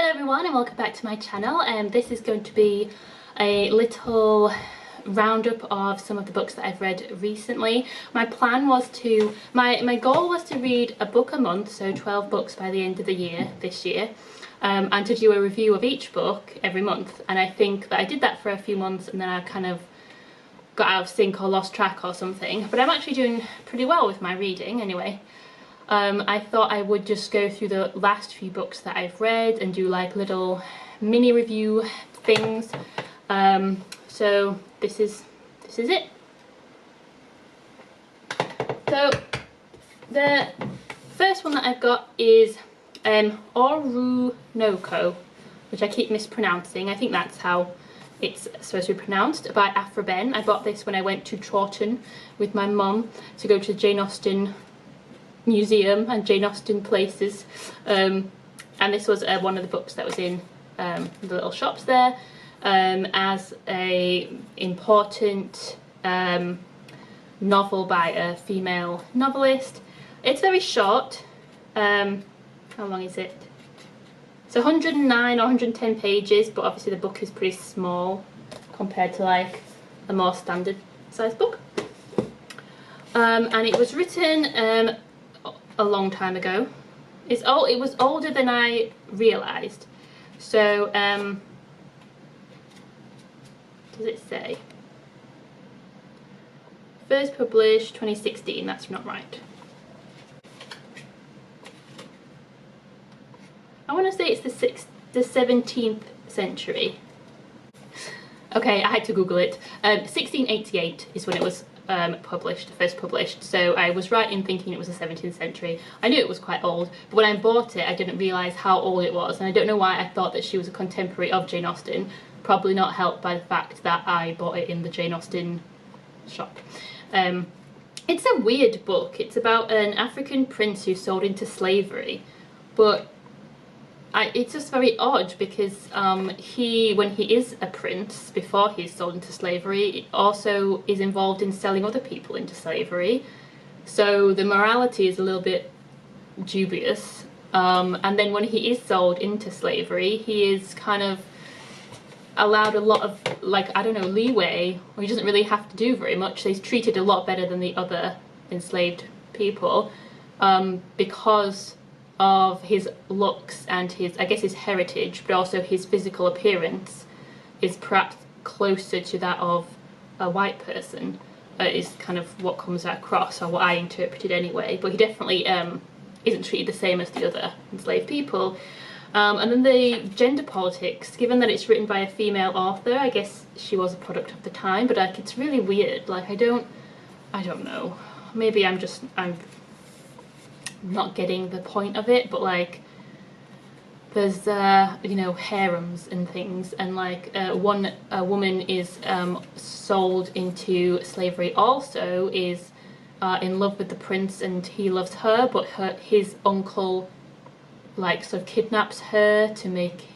Hello everyone and welcome back to my channel, and this is going to be a little roundup of some of the books that I've read recently. My plan was to, my goal was to read a book a month, so 12 books by the end of the year, this year, and to do a review of each book every month. And I think that I did that for a few months and then I kind of got out of sync or lost track or something, but I'm actually doing pretty well with my reading anyway. I thought I would just go through the last few books that I've read and do like little mini review things. So this is it. So the first one that I've got is Aru Noko, which I keep mispronouncing. I think that's how it's supposed to be pronounced, by Afra Ben. I bought this when I went to Chawton with my mum to go to the Jane Austen Museum and Jane Austen places, and this was one of the books that was in the little shops there, as a important novel by a female novelist. It's very short. How long is it? It's 109 or 110 pages, but obviously the book is pretty small compared to like a more standard size book. And it was written a long time ago. It was older than I realised. So does it say? First published 2016, that's not right. I want to say it's the 17th century. Okay, I had to Google it. 1688 is when it was first published, so I was right in thinking it was the 17th century. I knew it was quite old, but when I bought it I didn't realise how old it was, and I don't know why I thought that she was a contemporary of Jane Austen, probably not helped by the fact that I bought it in the Jane Austen shop. It's a weird book. It's about an African prince who's sold into slavery, but it's just very odd because when he is a prince, before he's sold into slavery, also is involved in selling other people into slavery. So the morality is a little bit dubious. And then when he is sold into slavery, he is kind of allowed a lot of, like, I don't know, leeway, or he doesn't really have to do very much. So he's treated a lot better than the other enslaved people, because of his looks and his, I guess, his heritage, but also his physical appearance is perhaps closer to that of a white person, is kind of what comes across, or what I interpreted anyway. But he definitely isn't treated the same as the other enslaved people. And then the gender politics, given that it's written by a female author, I guess she was a product of the time, but like, it's really weird. Like, I don't know, maybe I'm not getting the point of it, but like, there's you know, harems and things, and like a woman is sold into slavery, also is in love with the prince and he loves her, but his uncle like sort of kidnaps her to make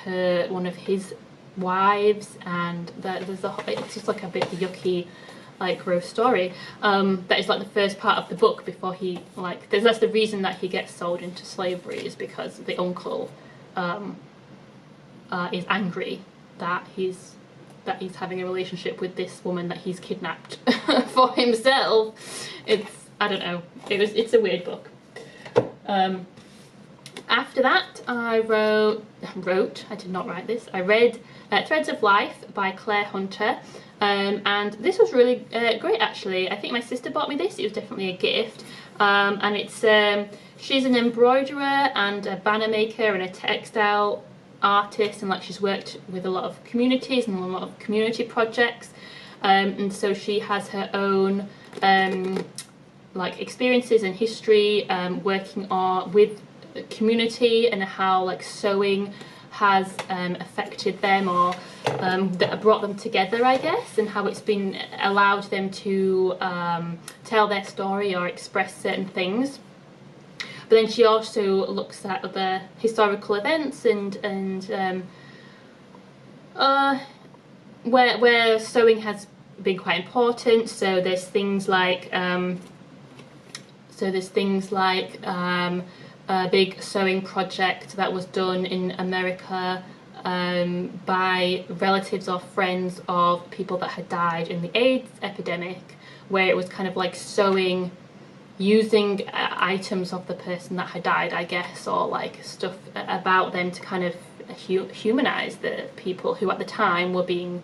her one of his wives, and it's just like a bit yucky, like, gross story. That is like the first part of the book before he, like, that's the reason that he gets sold into slavery, is because the uncle is angry that he's having a relationship with this woman that he's kidnapped for himself. I don't know, it's a weird book. After that I I did not write this, I read Threads of Life by Claire Hunter. And this was really great, actually. I think my sister bought me this. It was definitely a gift. And it's she's an embroiderer and a banner maker and a textile artist, and like, she's worked with a lot of communities and a lot of community projects. And so she has her own like experiences and history working with the community, and how like sewing has affected them, or that brought them together, I guess, and how it's been allowed them to tell their story or express certain things. But then she also looks at other historical events and where sewing has been quite important. So there's things like a big sewing project that was done in America by relatives or friends of people that had died in the AIDS epidemic, where it was kind of like sewing using items of the person that had died, I guess, or like stuff about them to kind of humanize the people who at the time were being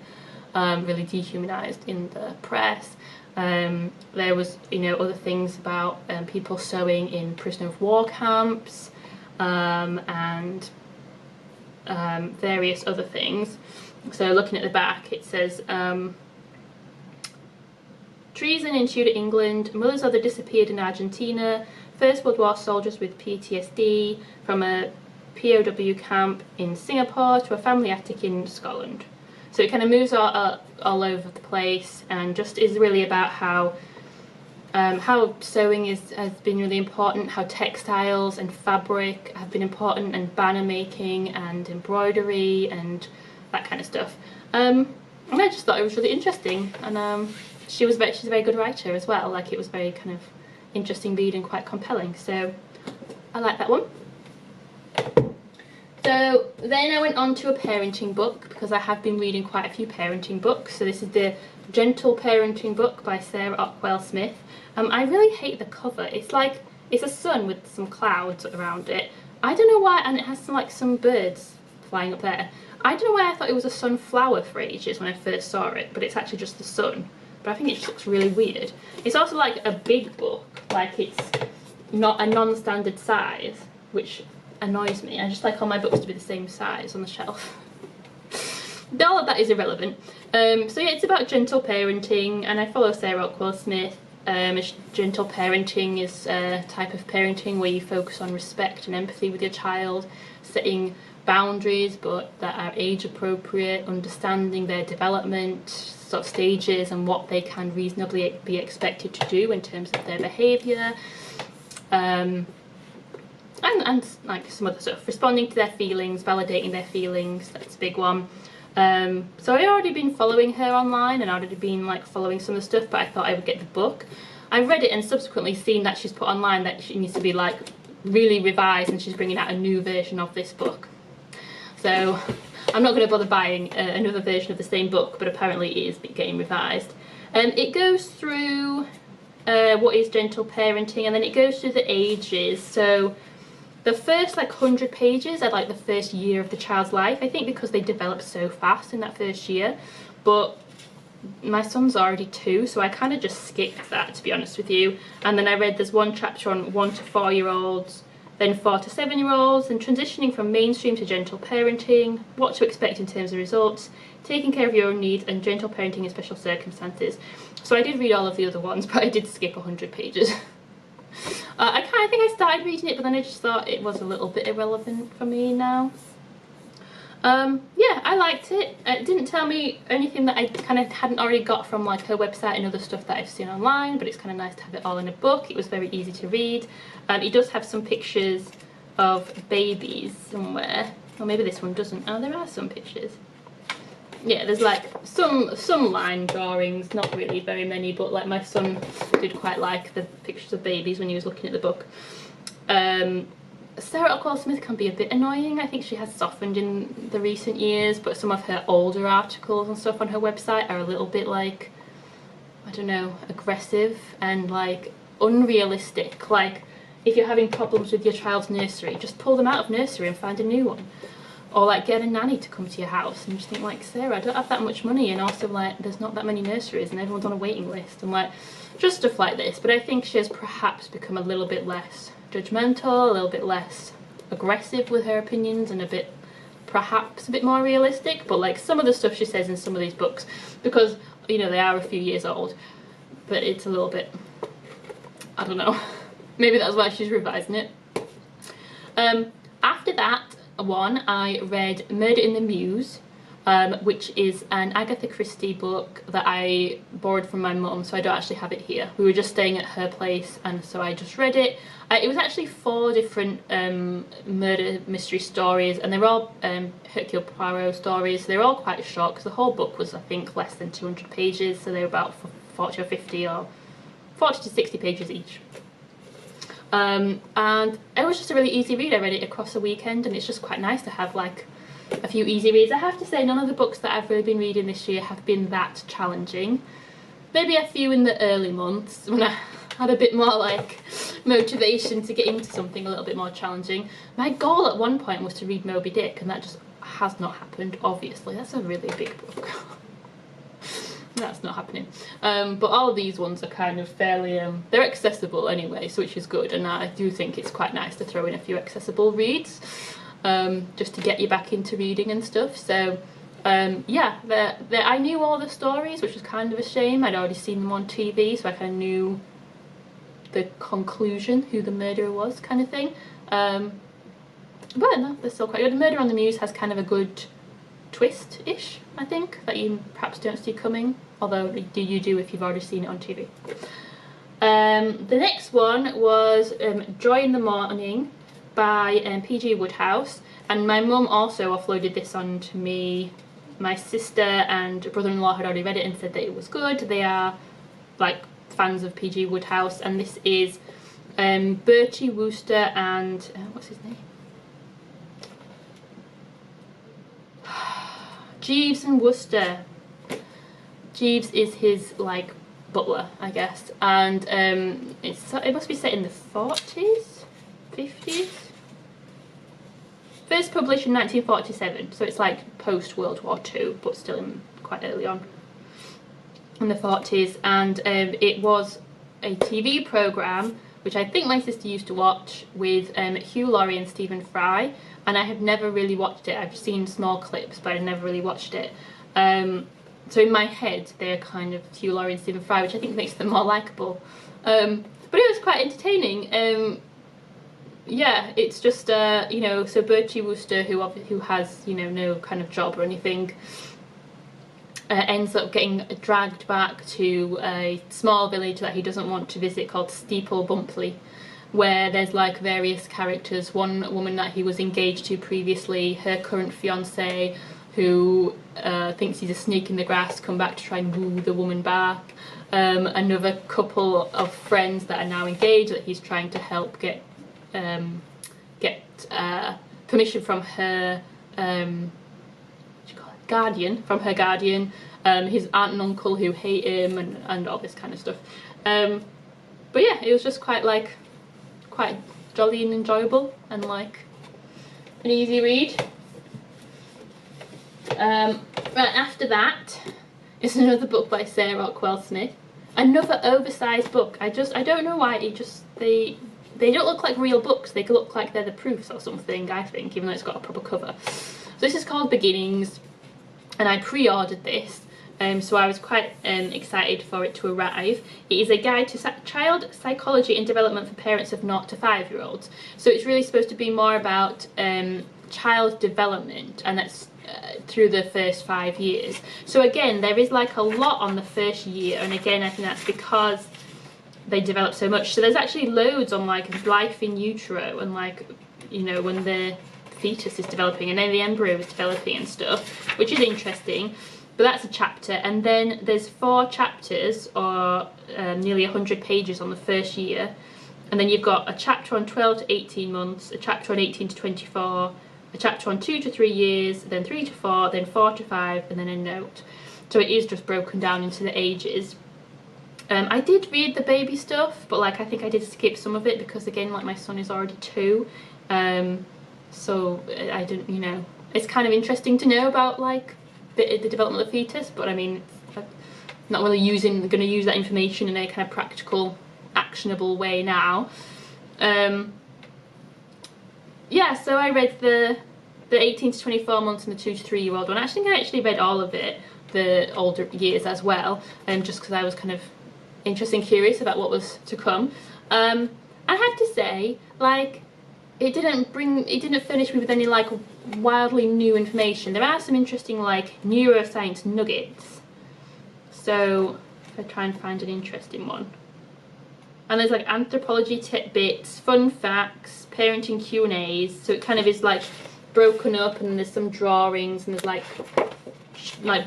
really dehumanized in the press. There was, you know, other things about people sewing in prisoner of war camps, and various other things. So looking at the back, it says treason in Tudor England, mothers of the disappeared in Argentina, First World War soldiers with PTSD from a POW camp in Singapore to a family attic in Scotland. So it kind of moves all over the place, and just is really about how sewing has been really important, how textiles and fabric have been important, and banner making and embroidery and that kind of stuff. And I just thought it was really interesting, and she's a very good writer as well. Like, it was very kind of interesting read and quite compelling, so I like that one. So then I went on to a parenting book, because I have been reading quite a few parenting books. So this is the Gentle Parenting book by Sarah Ockwell Smith. I really hate the cover. It's like, it's a sun with some clouds around it. I don't know why, and it has some birds flying up there. I don't know why I thought it was a sunflower for ages when I first saw it, but it's actually just the sun. But I think it just looks really weird. It's also like a big book, like it's not a non-standard size, which annoys me. I just like all my books to be the same size on the shelf. But all of that is irrelevant. So yeah, it's about gentle parenting, and I follow Sarah Ockwell Smith. Gentle parenting is a type of parenting where you focus on respect and empathy with your child, setting boundaries but that are age appropriate, understanding their development sort of stages and what they can reasonably be expected to do in terms of their behaviour. And like some other stuff, responding to their feelings, validating their feelings, that's a big one. So I'd already been following her online, and I'd already been like following some of the stuff, but I thought I would get the book. I read it and subsequently seen that she's put online that she needs to be like really revised, and she's bringing out a new version of this book. So I'm not going to bother buying another version of the same book, but apparently it is getting revised. It goes through what is gentle parenting, and then it goes through the ages. So the first like 100 pages are like the first year of the child's life, I think, because they develop so fast in that first year. But my son's already 2, so I kind of just skipped that, to be honest with you. And then I read there's one chapter on 1 to 4-year-olds, then 4 to 7-year-olds, and transitioning from mainstream to gentle parenting, what to expect in terms of results, taking care of your own needs, and gentle parenting in special circumstances. So I did read all of the other ones, but I did skip 100 pages. I think I started reading it, but then I just thought it was a little bit irrelevant for me now. Yeah, I liked it. It didn't tell me anything that I kind of hadn't already got from like her website and other stuff that I've seen online, but it's kind of nice to have it all in a book. It was very easy to read. It does have some pictures of babies somewhere, or maybe this one doesn't. Oh, there are some pictures. Yeah, there's like some line drawings, not really very many, but like my son did quite like the pictures of babies when he was looking at the book. Sarah Ockwell Smith can be a bit annoying. I think she has softened in the recent years, but some of her older articles and stuff on her website are a little bit like, I don't know, aggressive and like unrealistic. Like, if you're having problems with your child's nursery, just pull them out of nursery and find a new one. Or like get a nanny to come to your house, and just think like, Sarah, I don't have that much money, and also like there's not that many nurseries and everyone's on a waiting list, and like just stuff like this. But I think she has perhaps become a little bit less judgmental, a little bit less aggressive with her opinions, and perhaps a bit more realistic. But like some of the stuff she says in some of these books, because you know they are a few years old, but it's a little bit, I don't know, maybe that's why she's revising it. After that one, I read Murder in the Mews, which is an Agatha Christie book that I borrowed from my mum, so I don't actually have it here. We were just staying at her place, and so I just read it. It was actually 4 different murder mystery stories, and they were all Hercule Poirot stories. They were all quite short, because the whole book was, I think, less than 200 pages, so they were about 40 or 50 or 40 to 60 pages each. And it was just a really easy read. I read it across the weekend, and it's just quite nice to have like a few easy reads. I have to say, none of the books that I've really been reading this year have been that challenging. Maybe a few in the early months when I had a bit more like motivation to get into something a little bit more challenging. My goal at one point was to read Moby Dick, and that just has not happened, obviously. That's a really big book. That's not happening. But all of these ones are kind of fairly, they're accessible anyway, so which is good, and I do think it's quite nice to throw in a few accessible reads, just to get you back into reading and stuff. So yeah, I knew all the stories, which was kind of a shame. I'd already seen them on TV, so I kind of knew the conclusion, who the murderer was, kind of thing. But no, they're still quite good. Murder on the Muse has kind of a good twist-ish, I think, that you perhaps don't see coming, although you do if you've already seen it on TV. The next one was Joy in the Morning by P.G. Wodehouse, and my mum also offloaded this on to me. My sister and brother-in-law had already read it and said that it was good. They are like fans of P.G. Wodehouse, and this is Bertie Wooster and what's his name? Jeeves and Wooster. Jeeves is his like butler, I guess, and it must be set in the 40s, 50s. First published in 1947, so it's like post World War II, but still in quite early on in the 40s. And it was a TV programme which I think my sister used to watch with Hugh Laurie and Stephen Fry, and I have never really watched it. I've seen small clips, but I've never really watched it. So in my head, they're kind of Hugh Laurie and Stephen Fry, which I think makes them more likeable. But it was quite entertaining. Yeah, it's just, you know, so Bertie Wooster, who has, you know, no kind of job or anything, ends up getting dragged back to a small village that he doesn't want to visit called Steeple Bumpley, where there's like various characters. One woman that he was engaged to previously, her current fiance, who thinks he's a snake in the grass, come back to try and woo the woman back. Another couple of friends that are now engaged that he's trying to help get permission from her guardian, his aunt and uncle who hate him, and all this kind of stuff. But yeah, it was just quite jolly and enjoyable, and like an easy read. Right after that is another book by Sarah Rockwell Smith, another oversized book. I don't know why they don't look like real books. They look like they're the proofs or something, I think, even though it's got a proper cover. So this is called Beginnings, and I pre-ordered this, so I was quite excited for it to arrive. It is a guide to child psychology and development for parents of 0 to 5-year-olds. So it's really supposed to be more about child development, and that's through the first 5 years. So again, there is like a lot on the first year, and again, I think that's because they develop so much. So there's actually loads on like life in utero, and like, you know, when the fetus is developing and then the embryo is developing and stuff, which is interesting. But that's a chapter, and then there's 4 chapters, or nearly 100 pages on the first year, and then you've got a chapter on 12 to 18 months, a chapter on 18 to 24, a chapter on 2 to 3 years, then 3 to 4, then 4 to 5, and then a note. So it is just broken down into the ages. I did read the baby stuff, but like I think I did skip some of it because again, like my son is already 2, so I didn't, you know, it's kind of interesting to know about like the development of the fetus, but I mean, I'm not really going to use that information in a kind of practical, actionable way now. Yeah, so I read the 18 to 24 months and the 2 to 3-year-old one. I think I actually read all of it, the older years as well, just because I was kind of interested and curious about what was to come. I have to say, like, it didn't furnish me with any like wildly new information. There are some interesting like neuroscience nuggets, so if I try and find an interesting one. And there's like anthropology tidbits, fun facts, parenting Q&As, so it kind of is like broken up, and there's some drawings, and there's like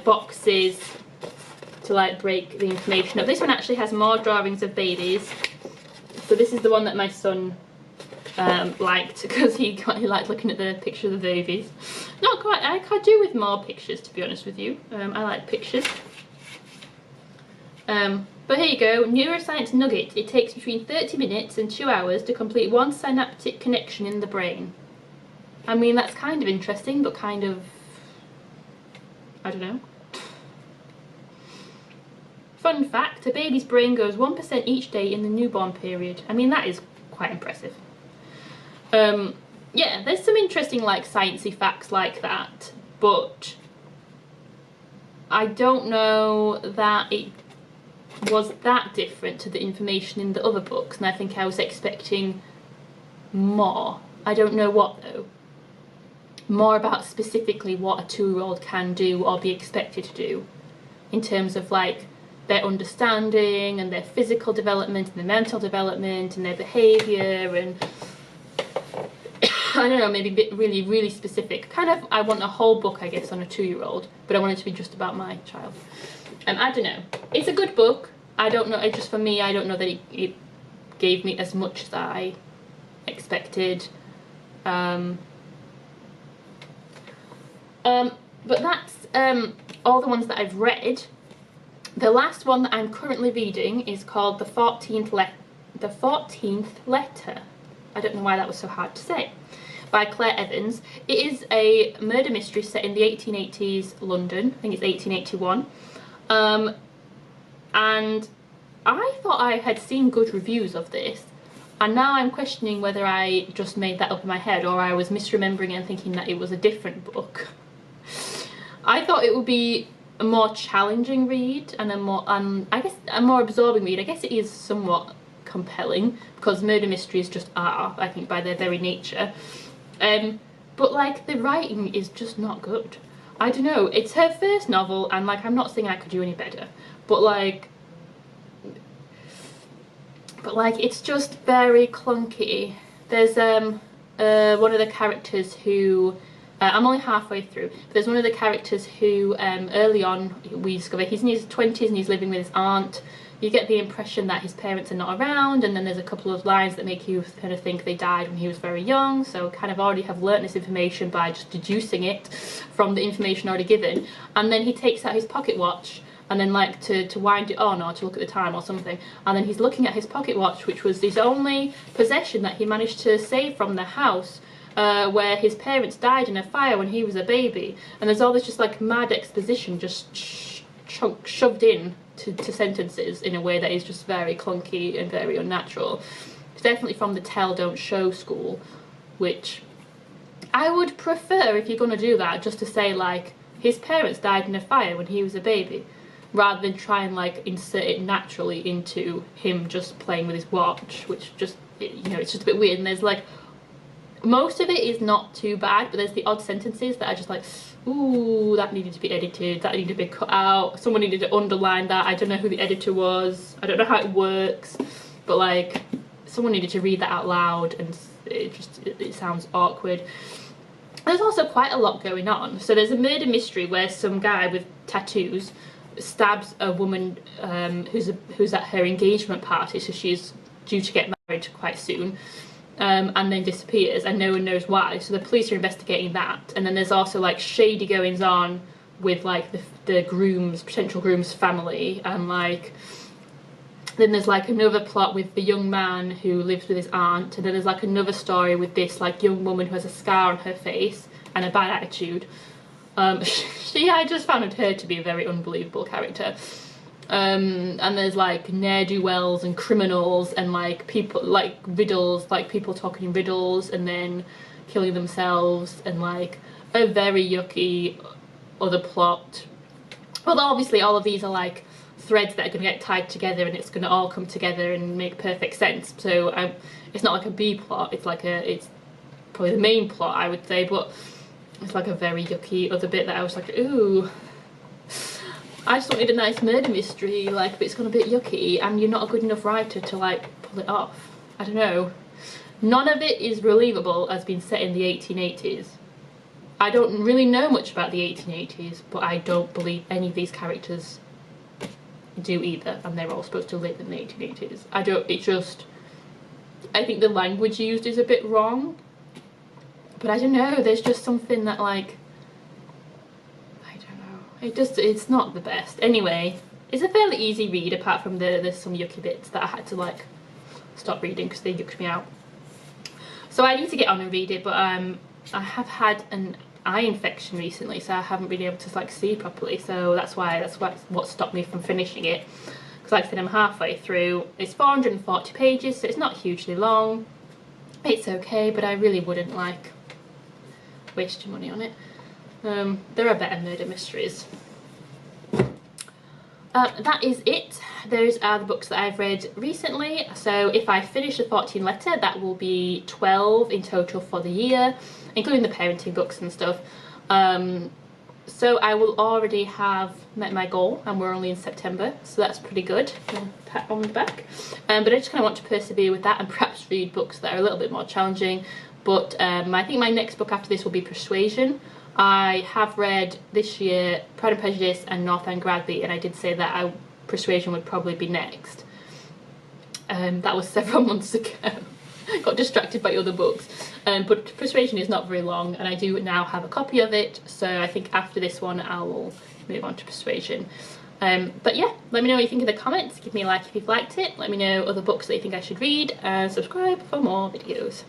boxes to like break the information up. This one actually has more drawings of babies, So this is the one that my son liked, because he liked looking at the picture of the babies. Not quite, I could do with more pictures, to be honest with you. I like pictures. But here you go, neuroscience nugget. It takes between 30 minutes and 2 hours to complete one synaptic connection in the brain. I mean, that's kind of interesting, but kind of, I don't know. Fun fact, a baby's brain goes 1% each day in the newborn period. I mean, that is quite impressive. Yeah, there's some interesting like sciencey facts like that, but I don't know that it was that different to the information in the other books, and I think I was expecting more. I don't know what though. More about specifically what a 2-year-old can do or be expected to do in terms of like their understanding and their physical development and their mental development and their behaviour, and I don't know, maybe a bit really specific. Kind of, I want a whole book, I guess, on a 2-year-old, but I want it to be just about my child. I don't know. It's a good book. I don't know, just for me, I don't know that it gave me as much as I expected. But that's all the ones that I've read. The last one that I'm currently reading is called The 14th Letter. I don't know why that was so hard to say. By Claire Evans. It is a murder mystery set in the 1880s London. I think it's 1881. And I thought I had seen good reviews of this, and now I'm questioning whether I just made that up in my head or I was misremembering and thinking that it was a different book. I thought it would be a more challenging read and I guess a more absorbing read. I guess it is somewhat compelling because murder mysteries just are, I think, by their very nature. But like the writing is just not good. I don't know, it's her first novel, and like I'm not saying I could do any better, but like it's just very clunky. There's one of the characters who I'm only halfway through, but there's one of the characters who early on we discover he's in his 20s and he's living with his aunt. You get the impression that his parents are not around, and then there's a couple of lines that make you kind of think they died when he was very young, so kind of already have learnt this information by just deducing it from the information already given. And then he takes out his pocket watch and then like to wind it on or to look at the time or something, and then he's looking at his pocket watch, which was his only possession that he managed to save from the house where his parents died in a fire when he was a baby. And there's all this just like mad exposition just shoved in to sentences in a way that is just very clunky and very unnatural. It's definitely from the tell don't show school, which I would prefer, if you're going to do that, just to say like his parents died in a fire when he was a baby, rather than try and like insert it naturally into him just playing with his watch, which just, you know, it's just a bit weird. And there's like, most of it is not too bad, but there's the odd sentences that are just like, ooh, that needed to be edited, that needed to be cut out, someone needed to underline that. I don't know who the editor was, I don't know how it works, but like someone needed to read that out loud, and it sounds awkward. There's also quite a lot going on. So there's a murder mystery where some guy with tattoos stabs a woman who's at her engagement party, so she's due to get married quite soon. And then disappears, and no one knows why, so the police are investigating that. And then there's also like shady goings on with like the potential groom's family, and like then there's like another plot with the young man who lives with his aunt, and then there's like another story with this like young woman who has a scar on her face and a bad attitude. I just found her to be a very unbelievable character. And there's like ne'er-do-wells and criminals and like people like riddles, like people talking in riddles and then killing themselves, and like a very yucky other plot. Well, obviously all of these are like threads that are going to get tied together, and it's going to all come together and make perfect sense. So it's not like a B plot, it's like it's probably the main plot, I would say, but it's like a very yucky other bit that I was like, ooh, I just wanted a nice murder mystery, like, but it's gone a bit yucky, and you're not a good enough writer to like pull it off. I don't know. None of it is believable as being set in the 1880s. I don't really know much about the 1880s, but I don't believe any of these characters do either, and they're all supposed to live in the 1880s. It just I think the language used is a bit wrong, but I don't know, there's just something that, like, I don't know, it's not the best. Anyway, it's a fairly easy read, apart from there's some yucky bits that I had to, like, stop reading because they yucked me out. So I need to get on and read it, but I have had an eye infection recently, so I haven't been able to, like, see properly, so that's what stopped me from finishing it. Because, like I said, I'm halfway through. It's 440 pages, so it's not hugely long. It's okay, but I really wouldn't, like, waste your money on it. There are better murder mysteries. That is it. Those are the books that I've read recently. So if I finish the 14 letter, that will be 12 in total for the year, including the parenting books and stuff. So I will already have met my goal, and we're only in September, so that's pretty good. Pat on the back. But I just kind of want to persevere with that and perhaps read books that are a little bit more challenging. But I think my next book after this will be Persuasion. I have read this year Pride and Prejudice and Northanger Abbey, and I did say that Persuasion would probably be next. That was several months ago. Got distracted by other books. But Persuasion is not very long, and I do now have a copy of it, so I think after this one I will move on to Persuasion. But yeah, let me know what you think in the comments. Give me a like if you've liked it. Let me know other books that you think I should read, and subscribe for more videos.